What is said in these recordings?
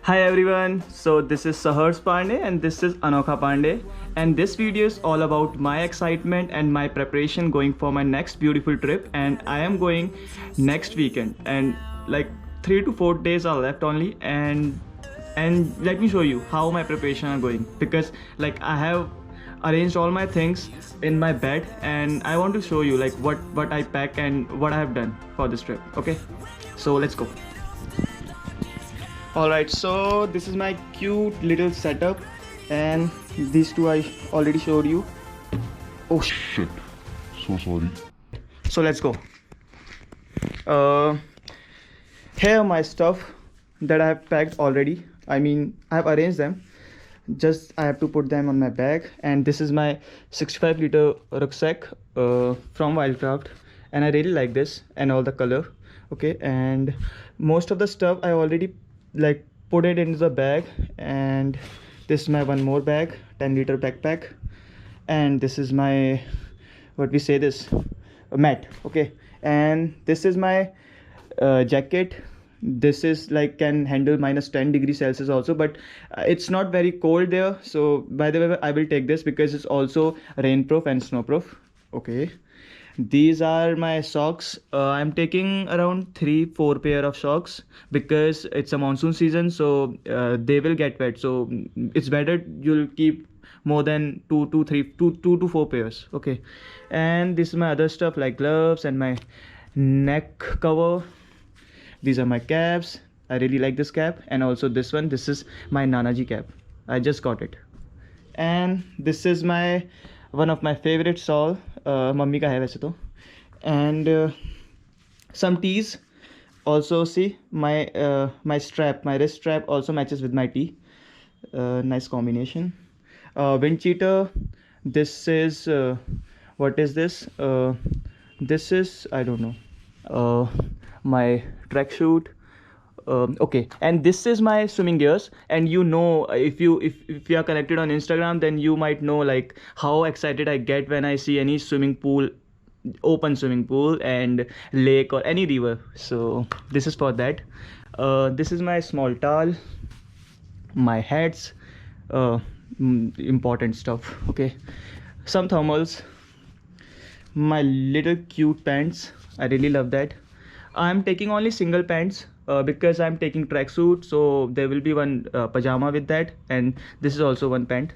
Hi everyone, so this is Sahars Pandey and this is Anokha Pandey, and this video is all about my excitement and my preparation going for my next beautiful trip. And I am going next weekend, and like 3 to 4 days are left only. And let me show you how my preparation are going, because like I have arranged all my things in my bed, and I want to show you like what I pack and what I have done for this trip. Okay, so let's go. Alright, so this is my cute little setup, and these two I already showed you. Oh shit, So sorry. so let's go. uh, Here are my stuff that I have packed already. I mean, I have arranged them, just I have to put them on my bag. And this is my 65-liter rucksack from Wildcraft, and I really like this and all the color. Okay, and most of the stuff I already like put it into the bag. And this is my one more bag, 10-liter backpack. And this is my, what we say this, a mat. Okay, and this is my jacket. This is like can handle minus 10 degrees Celsius also, but it's not very cold there. So by the way, I will take this because it's also rainproof and snowproof. Okay, these are my socks. I'm taking around 3-4 pair of socks because it's a monsoon season, so they will get wet. So it's better you'll keep more than two to four pairs. Okay, and this is my other stuff like gloves and my neck cover. These are my caps. I really like this cap, and also this one. This is my Nanaji cap. I just got it. And this is my one of my favorite shawl. Mummy का है वैसे तो. And some tees. Also see my strap, my wrist strap also matches with my tee. Nice combination. Wind cheater. This is what is this? This is, I don't know. My tracksuit. Okay, and this is my swimming gears. And you know, if you are connected on Instagram, then you might know like how excited I get when I see any swimming pool, open swimming pool and lake or any river. So this is for that. This is my small towel, my hats, important stuff. Okay, some thermals, my little cute pants. I really love that. I'm taking only single pants because I'm taking tracksuit, so there will be one pajama with that, and this is also one pant.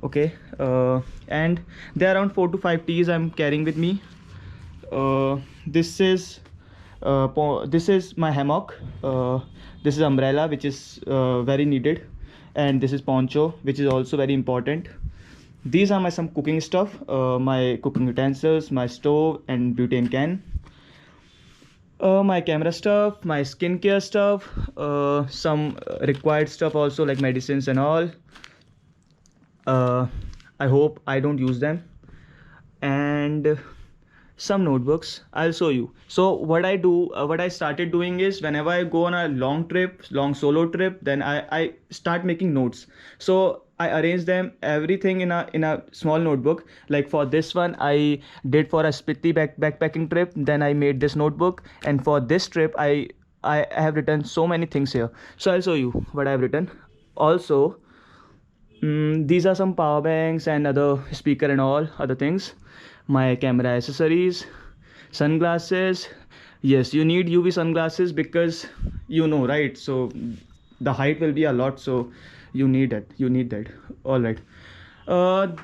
Okay, and there are around 4 to 5 tees I'm carrying with me. This is this is my hammock. This is umbrella, which is very needed, and this is poncho, which is also very important. These are my some cooking stuff, my cooking utensils, my stove and butane can. My camera stuff, my skincare stuff, some required stuff also like medicines and all. I hope I don't use them. And some notebooks. I'll show you. So what I do, what I started doing is whenever I go on a long trip, long solo trip, then I start making notes. So I arrange them everything in a small notebook. Like for this one, I did for a Spiti backpacking trip. Then I made this notebook, and for this trip, I have written so many things here. So I'll show you what I've written. Also, these are some power banks and other speaker and all other things. My camera accessories, sunglasses. Yes, you need UV sunglasses because you know, right? So the height will be a lot, so you need it. You need that. All right.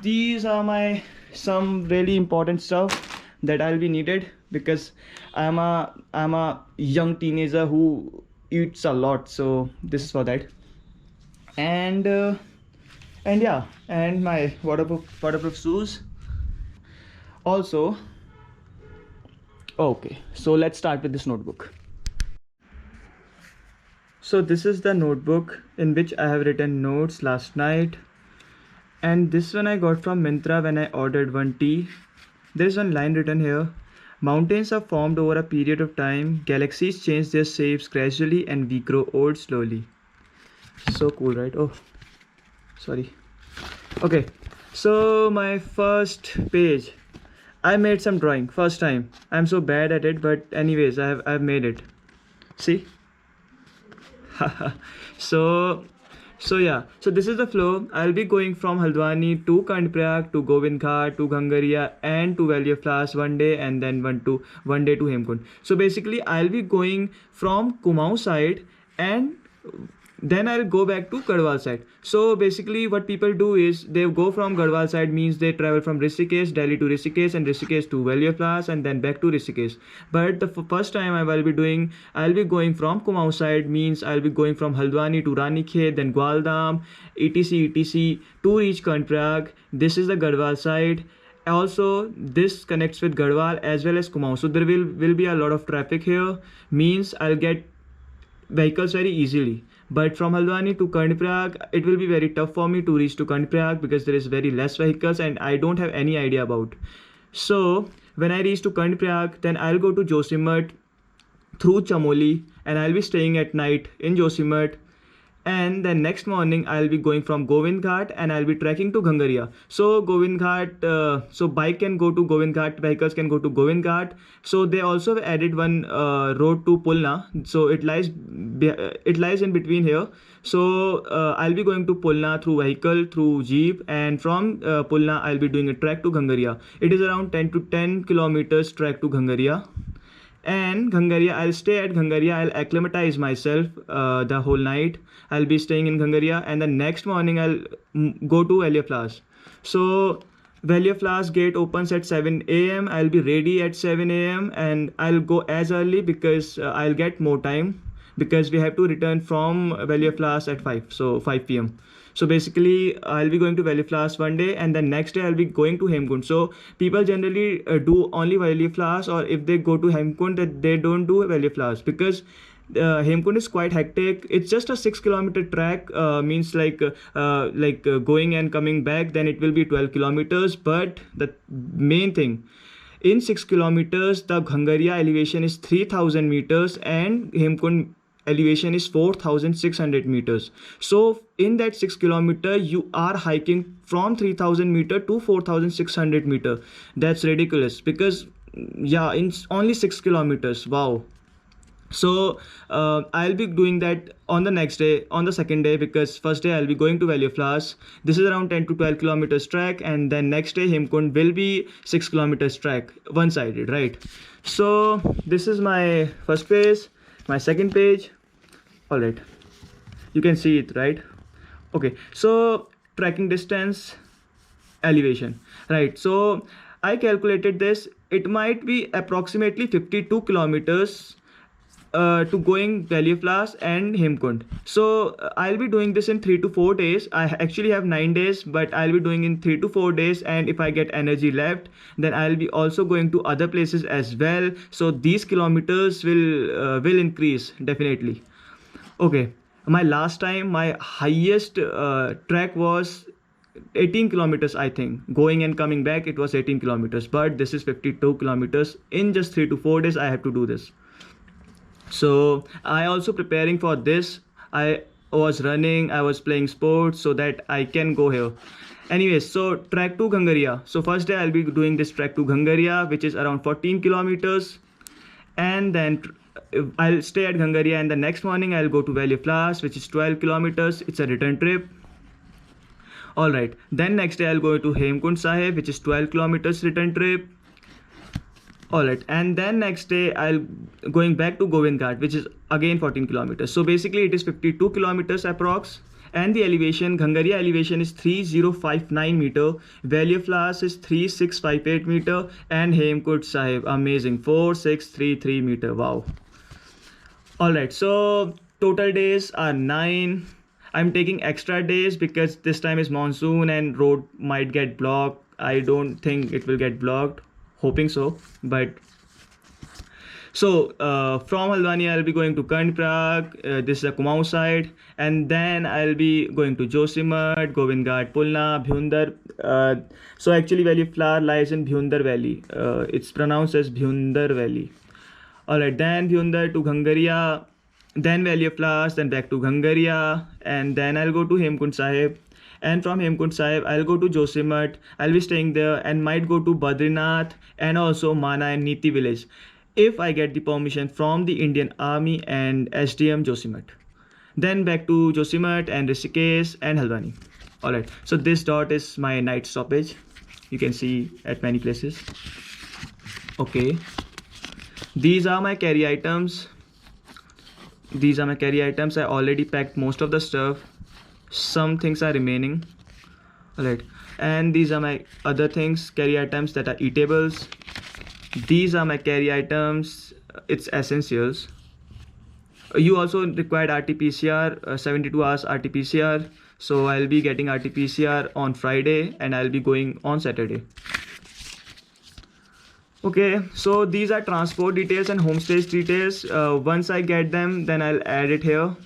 These are my some really important stuff that I'll be needed because I'm a young teenager who eats a lot. So this is for that. And yeah, and my waterproof shoes. Also, okay, so let's start with this notebook. So this is the notebook in which I have written notes last night, and this one I got from Myntra when I ordered one tea. There is one line written here: mountains are formed over a period of time, galaxies change their shapes gradually, and we grow old slowly. So cool, right? Oh, sorry. Okay, so my first page, I made some drawing first time. I'm so bad at it, but anyways, I've made it. See so yeah, so this is the flow. I'll be going from Haldwani to Karnaprayag to Govind Ghat to Gangaria and to Valley of Flowers one day, and then one day to Hemkund. So basically I'll be going from Kumaon side, and then I'll go back to Garhwal side. So basically what people do is they go from Garhwal side, means they travel from Rishikesh, Delhi to Rishikesh, and Rishikesh to Valley of Flowers, and then back to Rishikesh. But the first time I'll be going from Kumaon side, means I'll be going from Haldwani to Ranikhet, then Gwaldam, etc to reach Karnaprayag. This is the Garhwal side. Also this connects with Garhwal as well as Kumaon, so there will be a lot of traffic here, means I'll get vehicles very easily. But from Haldwani to Karnaprayag, it will be very tough for me to reach to Karnaprayag because there is very less vehicles and I don't have any idea about. So when I reach to Karnaprayag, then I'll go to Josimat through Chamoli, and I'll be staying at night in Josimat. And then next morning I'll be going from Govind Ghat and I'll be trekking to Gangaria. So Govind Ghat, so bike can go to Govind Ghat, vehicles can go to Govind Ghat. So they also have added one road to Pulna, so it lies in between here. So I'll be going to Pulna through vehicle, through jeep, and from Pulna I'll be doing a trek to Gangaria. It is around 10 kilometers trek to Gangaria. And Gangaria, I'll stay at Gangaria. I'll acclimatize myself the whole night. I'll be staying in Gangaria, and the next morning I'll go to Valley of Flowers. So Valley of Flowers gate opens at 7 a.m. I'll be ready at 7 a.m. and I'll go as early because I'll get more time, because we have to return from Valley of Flowers at 5 p.m. So basically I'll be going to Valley of Flowers one day, and then next day I'll be going to Hemkund. So people generally do only Valley of Flowers, or if they go to Hemkund, that they don't do Valley of Flowers, because Hemkund is quite hectic. It's just a 6-kilometer track, means like going and coming back, then it will be 12 kilometers. But the main thing, in 6 kilometers the Gangaria elevation is 3000 meters and Hemkund elevation is 4600 meters. So in that 6 kilometer you are hiking from 3000 meter to 4600 meter. That's ridiculous, because yeah, in only 6 kilometers. Wow. So I'll be doing that on the next day, on the second day, because first day I'll be going to Valley of Flowers. This is around 10 to 12 kilometers track, and then next day Hemkund will be 6 kilometers track, one-sided, right? So this is my first page, my second page. All right, you can see it, right? Okay, so trekking distance, elevation, right? So I calculated this. It might be approximately 52 kilometers to going Valley of Flowers and Hemkund. So I'll be doing this in 3 to 4 days. I actually have 9 days, but I'll be doing in 3 to 4 days, and if I get energy left, then I'll be also going to other places as well. So these kilometers will increase definitely. Okay, my last time, my highest trek was 18 kilometers, I think. Going and coming back, it was 18 kilometers, but this is 52 kilometers. In just 3 to 4 days I have to do this. So I also preparing for this. I was running, I was playing sports so that I can go here. Anyways, so trek to Gangaria. So first day I'll be doing this trek to Gangaria, which is around 14 kilometers, and then I'll stay at Gangaria, and the next morning I'll go to Valley of Flowers, which is 12 kilometers. It's a return trip. Alright, then next day I'll go to Hemkund Sahib, which is 12 kilometers return trip. Alright, and then next day I'll going back to Govind Ghat, which is again 14 kilometers. So basically it is 52 kilometers approx. And the elevation, Gangaria elevation is 3059 meter, Valley of Flowers is 3658 meter, and Hemkund Sahib, amazing, 4633 meter. Wow. Alright, so total days are 9. I'm taking extra days because this time is monsoon and road might get blocked. I don't think it will get blocked, hoping so. But so from Haldwani I'll be going to Karnaprayag, this is the Kumaon side, and then I'll be going to Josimat, Govind Ghat, Pulna, Bhundar. So actually Valley of Flower lies in Bhundar Valley. It's pronounced as Bhundar Valley. Alright, then Bhundar to Gangaria, then Valley of Flowers, then back to Gangaria, and then I'll go to Hemkund Sahib. And from Hemkund Sahib I'll go to Josimat. I'll be staying there and might go to Badrinath and also Mana and Niti village, if I get the permission from the Indian Army and SDM Josimat. Then back to Josimat and Rishikesh and Haldwani. Alright, so this dot is my night stoppage. You can see at many places. Okay, these are my carry items. I already packed most of the stuff. Some things are remaining. Alright, and these are my other things, carry items that are eatables. These are my carry items, it's essentials. You also required RT-PCR, 72 hours RT-PCR. So I'll be getting RT-PCR on Friday and I'll be going on Saturday. Okay, so these are transport details and homestays details. Once I get them, then I'll add it here.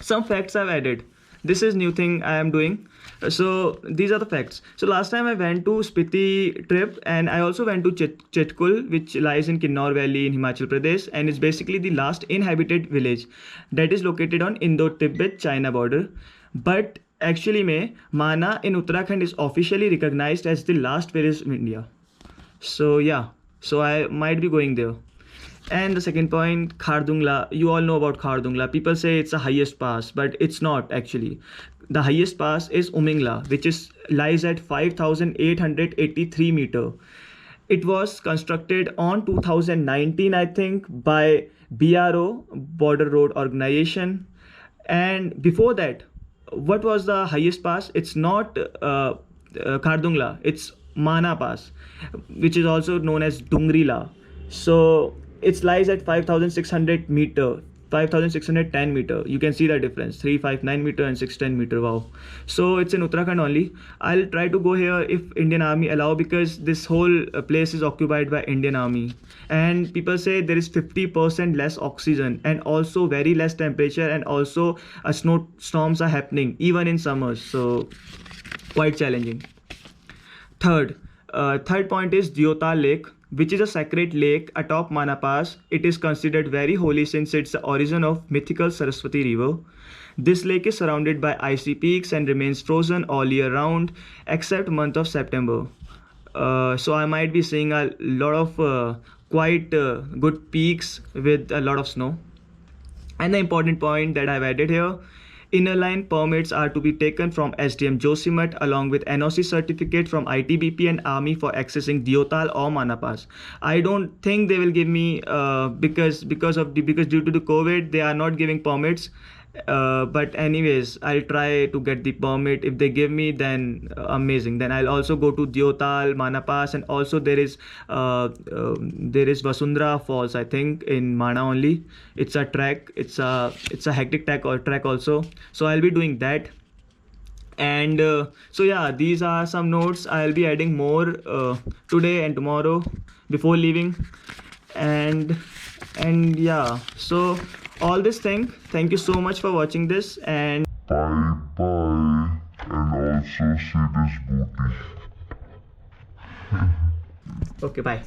Some facts I've added. This is new thing I am doing. So these are the facts. So last time I went to Spiti trip and I also went to Chitkul, which lies in Kinnaur Valley in Himachal Pradesh, and it's basically the last inhabited village that is located on Indo-Tibet China border. But actually Mana in Uttarakhand is officially recognized as the last village in India. So yeah, so I might be going there. And the second point, Khardungla. You all know about Khardungla. People say it's the highest pass, but it's not actually. The highest pass is Umingla, which lies at 5,883 meter. It was constructed on 2019, I think, by BRO, Border Road Organization. And before that, what was the highest pass? It's not Khardungla, it's Mana Pass, which is also known as Dungrila. So it lies at 5,600 meter, 5,610 meter. You can see the difference, 359 meter and 610 meter. Wow. So it's in Uttarakhand only. I'll try to go here if Indian Army allow, because this whole place is occupied by Indian Army. And people say there is 50% less oxygen and also very less temperature, and also snowstorms are happening even in summers. So quite challenging. Third point is Deotal Lake, which is a sacred lake atop Mana Pass. It is considered very holy since it's the origin of mythical Saraswati River. This lake is surrounded by icy peaks and remains frozen all year round except month of September. So I might be seeing a lot of quite good peaks with a lot of snow. And the important point that I've added here, inner line permits are to be taken from SDM Josimat along with NOC certificate from ITBP and Army for accessing Deotal or Mana Pass. I don't think they will give me because due to the COVID they are not giving permits. But anyways, I'll try to get the permit. If they give me, then amazing. Then I'll also go to Deotal, Mana Pass, and also there is Vasundhara Falls, I think, in Mana only. It's a trek. It's a hectic trek also. So I'll be doing that. And so yeah, these are some notes. I'll be adding more today and tomorrow before leaving. And yeah, so all this thing, thank you so much for watching this, and bye bye, and also see this booty. okay, bye.